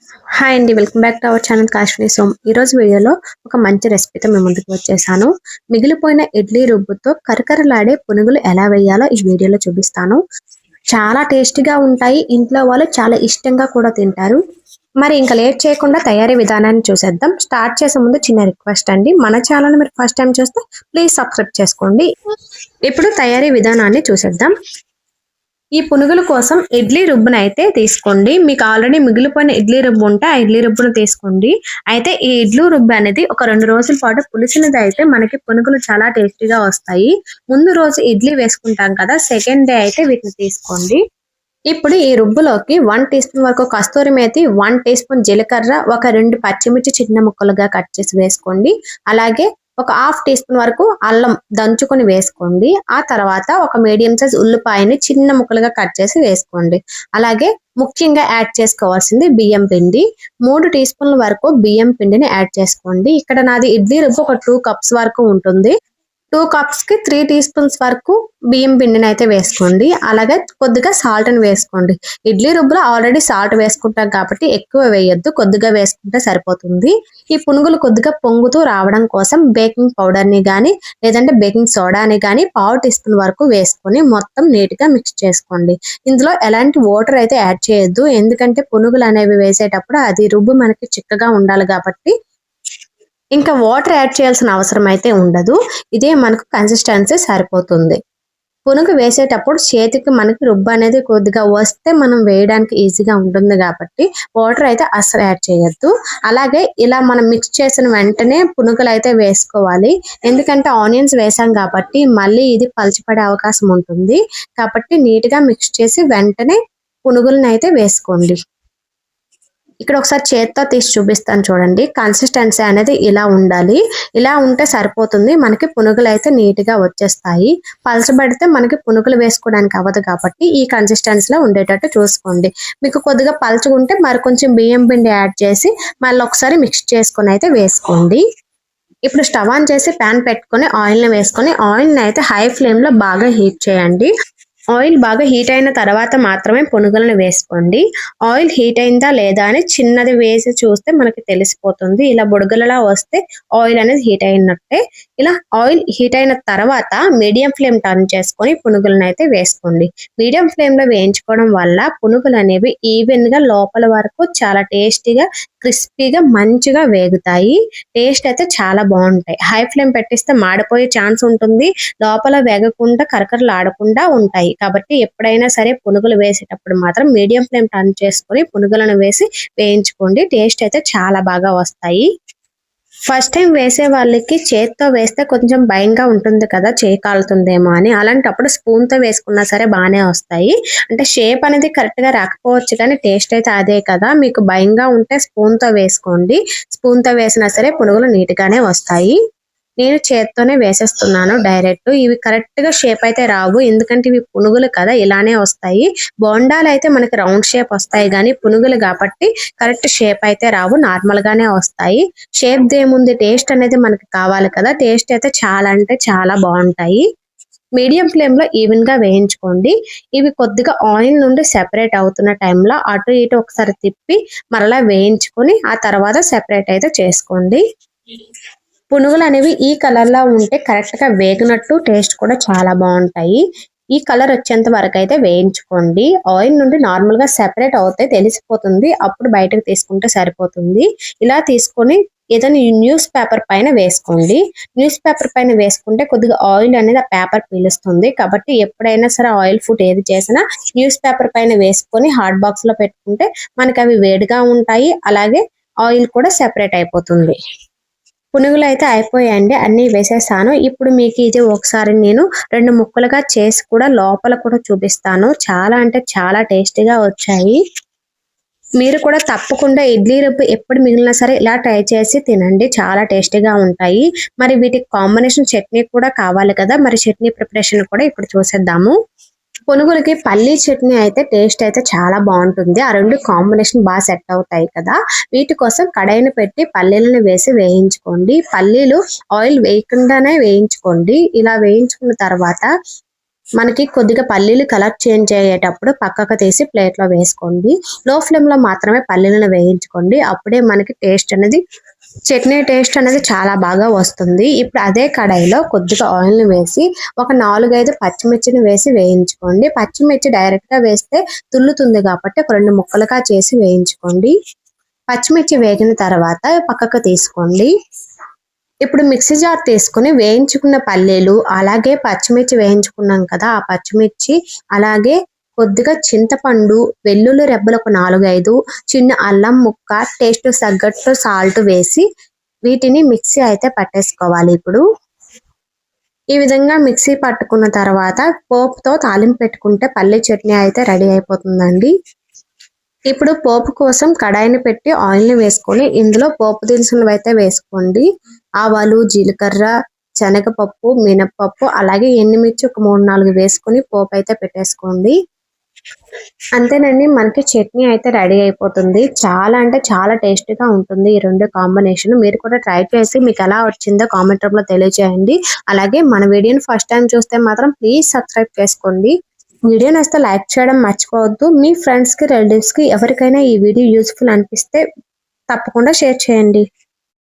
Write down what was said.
Hi అండి, welcome back to our channel కాశ్మీ సోమ్. ఈ రోజు వీడియోలో ఒక మంచి రెసిపీతో మేము ముందుకు వచ్చేసాను. మిగిలిపోయిన ఇడ్లీ రుబ్బుతో కరకరలాడే పునుగులు ఎలా వేయాలో ఈ వీడియోలో చూపిస్తాను. చాలా టేస్టీగా ఉంటాయి, ఇంట్లో వాళ్ళు చాలా ఇష్టంగా కూడా తింటారు. మరి ఇంకా లేట్ చేయకుండా తయారీ విధానాన్ని చూసేద్దాం. స్టార్ట్ చేసే ముందు చిన్న రిక్వెస్ట్ అండి, మన ఛానల్ మీరు ఫస్ట్ టైం చూస్తే ప్లీజ్ సబ్స్క్రైబ్ చేసుకోండి. ఇప్పుడు తయారీ విధానాన్ని చూసేద్దాం. ఈ పునుగుల కోసం ఇడ్లీ రుబ్బును అయితే తీసుకోండి. మీకు ఆల్రెడీ మిగిలిపోయిన ఇడ్లీ రుబ్బు ఉంటే ఆ ఇడ్లీ రుబ్బును తీసుకోండి. అయితే ఈ ఇడ్లీ రుబ్బు అనేది ఒక 2 రోజుల పాటు పులిసినది అయితే మనకి పునుగులు చాలా టేస్టీగా వస్తాయి. ముందు రోజు ఇడ్లీ వేసుకుంటాం కదా, సెకండ్ డే అయితే వీటిని తీసుకోండి. ఇప్పుడు ఈ రుబ్బులోకి 1 టీ స్పూన్ వరకు కస్తూరి మేతి, 1 టీ స్పూన్ జీలకర్ర, ఒక 2 పచ్చిమిర్చి చిన్న ముక్కలుగా కట్ చేసి వేసుకోండి. అలాగే ఒక హాఫ్ టీ స్పూన్ వరకు అల్లం దంచుకొని వేసుకోండి. ఆ తర్వాత ఒక మీడియం సైజ్ ఉల్లిపాయని చిన్న ముక్కలుగా కట్ చేసి వేసుకోండి. అలాగే ముఖ్యంగా యాడ్ చేసుకోవాల్సింది బియ్యం పిండి. 3 టీ స్పూన్ల వరకు బియ్యం పిండిని యాడ్ చేసుకోండి. ఇక్కడ నాది ఇడ్లీ రుబ్బు ఒక 2 కప్స్ వరకు ఉంటుంది. 2 కప్స్ కి 3 టీ స్పూన్స్ వరకు బియ్యం పిండిని అయితే వేసుకోండి. అలాగే కొద్దిగా సాల్ట్ ని వేసుకోండి. ఇడ్లీ రుబ్బులో ఆల్రెడీ సాల్ట్ వేసుకుంటాం కాబట్టి ఎక్కువ వేయొద్దు, కొద్దిగా వేసుకుంటే సరిపోతుంది. ఈ పునుగులు కొద్దిగా పొంగుతూ రావడం కోసం బేకింగ్ పౌడర్ ని గానీ లేదంటే బేకింగ్ సోడాని గానీ 1/2 టీ స్పూన్ వరకు వేసుకొని మొత్తం నీట్ గా మిక్స్ చేసుకోండి. ఇందులో ఎలాంటి వాటర్ అయితే యాడ్ చేయొద్దు, ఎందుకంటే పునుగులు అనేవి వేసేటప్పుడు అది రుబ్బు మనకి చిక్కగా ఉండాలి కాబట్టి ఇంకా వాటర్ యాడ్ చేయాల్సిన అవసరం అయితే ఉండదు. ఇదే మనకు కన్సిస్టెన్సీ సరిపోతుంది. పునుగు వేసేటప్పుడు చేతికి మనకి రుబ్బు అనేది కొద్దిగా వస్తే మనం వేయడానికి ఈజీగా ఉంటుంది కాబట్టి వాటర్ అయితే అస్సలు యాడ్ చేయొద్దు. అలాగే ఇలా మనం మిక్స్ చేసిన వెంటనే పునుగులు అయితే వేసుకోవాలి. ఎందుకంటే ఆనియన్స్ వేసాం కాబట్టి మళ్ళీ ఇది పలచపడే అవకాశం ఉంటుంది. కాబట్టి నీట్ గా మిక్స్ చేసి వెంటనే పునుగులను అయితే వేసుకోండి. ఇక్కడ ఒకసారి చేత్తో తీసి చూపిస్తాను చూడండి. కన్సిస్టెన్సీ అనేది ఇలా ఉండాలి. ఇలా ఉంటే సరిపోతుంది. మనకి పునుగులు అయితే నీట్ గా వచ్చేస్తాయి. పలచబడితే మనకి పునుగులు వేసుకోవడానికి అవ్వదు కాబట్టి ఈ కన్సిస్టెన్సీలో ఉండేటట్టు చూసుకోండి. మీకు కొద్దిగా పలచగుంటే మరి కొంచెం బియ్యం పిండి యాడ్ చేసి మళ్ళీ ఒకసారి మిక్స్ చేసుకొని అయితే వేసుకోండి. ఇప్పుడు స్టవ్ ఆన్ చేసి ప్యాన్ పెట్టుకొని ఆయిల్ ని వేసుకొని ఆయిల్ ని అయితే హై ఫ్లేమ్ లో బాగా హీట్ చేయండి. ఆయిల్ బాగా హీట్ అయిన తర్వాత మాత్రమే పునుగులను వేసుకోండి. ఆయిల్ హీట్ అయిందా లేదా అని చిన్నది వేసి చూస్తే మనకి తెలిసిపోతుంది. ఇలా బుడగలలా వస్తే ఆయిల్ అనేది హీట్ అయినట్టే. ఇలా ఆయిల్ హీట్ అయిన తర్వాత మీడియం ఫ్లేమ్ టర్న్ చేసుకొని పునుగులను అయితే వేసుకోండి. మీడియం ఫ్లేమ్ లో వేయించుకోవడం వల్ల పునుగులు అనేవి ఈవెన్ గా లోపల వరకు చాలా టేస్టీగా క్రిస్పీగా మంచిగా వేగుతాయి. టేస్ట్ అయితే చాలా బాగుంటాయి. హై ఫ్లేమ్ పెట్టిస్తే మాడిపోయే ఛాన్స్ ఉంటుంది. లోపల వేగకుండా కరకరలు ఆడకుండా ఉంటాయి. కాబట్టి ఎప్పుడైనా సరే పునుగులు వేసేటప్పుడు మాత్రం మీడియం ఫ్లేమ్ టర్న్ చేసుకొని పునుగులను వేసి వేయించుకోండి. టేస్ట్ అయితే చాలా బాగా వస్తాయి. ఫస్ట్ టైం వేసే వాళ్ళకి చేత్తో వేస్తే కొంచెం భయంగా ఉంటుంది కదా, చేయి కాలుతుందేమో అని. అలాంటప్పుడు స్పూన్ తో వేసుకున్నా సరే బాగానే వస్తాయి. అంటే షేప్ అనేది కరెక్ట్ గా రాకపోవచ్చు కానీ టేస్ట్ అయితే అదే కదా. మీకు భయంగా ఉంటే స్పూన్ తో వేసుకోండి. స్పూన్ తో వేసినా సరే పునుగులు నీట్ గానే వస్తాయి. నేను చేత్తోనే వేసేస్తున్నాను డైరెక్ట్. ఇవి కరెక్ట్ గా షేప్ అయితే రావు, ఎందుకంటే ఇవి పునుగులు కదా, ఇలానే వస్తాయి. బోండాలు అయితే మనకి రౌండ్ షేప్ వస్తాయి కానీ పునుగులు కాబట్టి కరెక్ట్ షేప్ అయితే రావు, నార్మల్ గానే వస్తాయి. షేప్ దేముంది, టేస్ట్ అనేది మనకి కావాలి కదా. టేస్ట్ అయితే చాలా అంటే చాలా బాగుంటాయి. మీడియం ఫ్లేమ్ లో ఈవెన్ గా వేయించుకోండి. ఇవి కొద్దిగా ఆయిల్ నుండి సెపరేట్ అవుతున్న టైంలో అటు ఇటు ఒకసారి తిప్పి మరలా వేయించుకొని ఆ తర్వాత సెపరేట్ అయితే చేసుకోండి. పునుగులు అనేవి ఈ కలర్ లో ఉంటే కరెక్ట్ గా వేగినట్టు, టేస్ట్ కూడా చాలా బాగుంటాయి. ఈ కలర్ వచ్చేంత వరకు అయితే వేయించుకోండి. ఆయిల్ నుండి నార్మల్ గా సెపరేట్ అవుతే తెలిసిపోతుంది, అప్పుడు బయటకు తీసుకుంటే సరిపోతుంది. ఇలా తీసుకొని ఏదైనా న్యూస్ పేపర్ పైన వేసుకోండి. న్యూస్ పేపర్ పైన వేసుకుంటే కొద్దిగా ఆయిల్ అనేది ఆ పేపర్ పీలుస్తుంది. కాబట్టి ఎప్పుడైనా సరే ఆయిల్ ఫుడ్ ఏది చేసినా న్యూస్ పేపర్ పైన వేసుకొని హాట్ బాక్స్ లో పెట్టుకుంటే మనకి అవి వేడిగా ఉంటాయి. అలాగే ఆయిల్ కూడా సెపరేట్ అయిపోతుంది. పునుగులు అయితే అయిపోయాయండి, అన్ని వేసేసాను. ఇప్పుడు మీకు ఇది ఒకసారి నేను 2 ముక్కలుగా చేసి కూడా లోపల కూడా చూపిస్తాను. చాలా అంటే చాలా టేస్టీగా వచ్చాయి. మీరు కూడా తప్పకుండా ఇడ్లీ రుబ్బు ఎప్పుడు మిగిలినా సరే ఇలా ట్రై చేసి తినండి, చాలా టేస్టీగా ఉంటాయి. మరి వీటికి కాంబినేషన్ చట్నీ కూడా కావాలి కదా, మరి చట్నీ ప్రిపరేషన్ కూడా ఇప్పుడు చూసేద్దాము. పునుగులకి పల్లీ చట్నీ అయితే టేస్ట్ అయితే చాలా బాగుంటుంది. ఆ 2 కాంబినేషన్ బాగా సెట్ అవుతాయి కదా. వీటి కోసం కడాయిని పెట్టి పల్లీలను వేసి వేయించుకోండి. పల్లీలు ఆయిల్ వేయకుండానే వేయించుకోండి. ఇలా వేయించుకున్న తర్వాత మనకి కొద్దిగా పల్లీలు కలర్ చేంజ్ అయ్యేటప్పుడు పక్కకు తీసి ప్లేట్లో వేసుకోండి. లో ఫ్లేమ్లో మాత్రమే పల్లీలను వేయించుకోండి. అప్పుడే మనకి టేస్ట్ అనేది చట్నీ టేస్ట్ అనేది చాలా బాగా వస్తుంది. ఇప్పుడు అదే కడాయిలో కొద్దిగా ఆయిల్ని వేసి ఒక 4-5 పచ్చిమిర్చిని వేసి వేయించుకోండి. పచ్చిమిర్చి డైరెక్ట్గా వేస్తే తుల్లుతుంది కాబట్టి ఒక 2 ముక్కలుగా చేసి వేయించుకోండి. పచ్చిమిర్చి వేగిన తర్వాత పక్కకు తీసుకోండి. ఇప్పుడు మిక్సీ జార్ తీసుకుని వేయించుకున్న పల్లీలు అలాగే పచ్చిమిర్చి వేయించుకున్నాం కదా, ఆ పచ్చిమిర్చి అలాగే కొద్దిగా చింతపండు, వెల్లుల్లి రెబ్బలు ఒక 4-5, చిన్న అల్లం ముక్క, టేస్ట్ తగ్గట్టు సాల్ట్ వేసి వీటిని మిక్సీ అయితే పట్టేసుకోవాలి. ఇప్పుడు ఈ విధంగా మిక్సీ పట్టుకున్న తర్వాత పోపుతో తాలింపు పెట్టుకుంటే పల్లీ చట్నీ అయితే రెడీ అయిపోతుందండి. ఇప్పుడు పోపు కోసం కడాయిని పెట్టి ఆయిల్ని వేసుకొని ఇందులో పోపు దినుసులు అయితే వేసుకోండి. ఆవాలు, జీలకర్ర, శనగపప్పు, మినపప్పు అలాగే ఎండుమిర్చి ఒక 3-4 వేసుకొని పోపు అయితే పెట్టేసుకోండి. అంతేనండి, మనకి చట్నీ అయితే రెడీ అయిపోతుంది. చాలా అంటే చాలా టేస్టీగా ఉంటుంది ఈ రెండు కాంబినేషన్. మీరు కూడా ట్రై చేసి మీకు ఎలా వచ్చిందో కామెంట్ రూపంలో తెలియజేయండి. అలాగే మన వీడియోని ఫస్ట్ టైం చూస్తే మాత్రం ప్లీజ్ సబ్స్క్రైబ్ చేసుకోండి. వీడియో నచ్చితే లైక్ చేయడం మర్చిపోవద్దు. మీ ఫ్రెండ్స్కి, రిలేటివ్స్కి ఎవరికైనా ఈ వీడియో యూస్ఫుల్ అనిపిస్తే తప్పకుండా షేర్ చేయండి.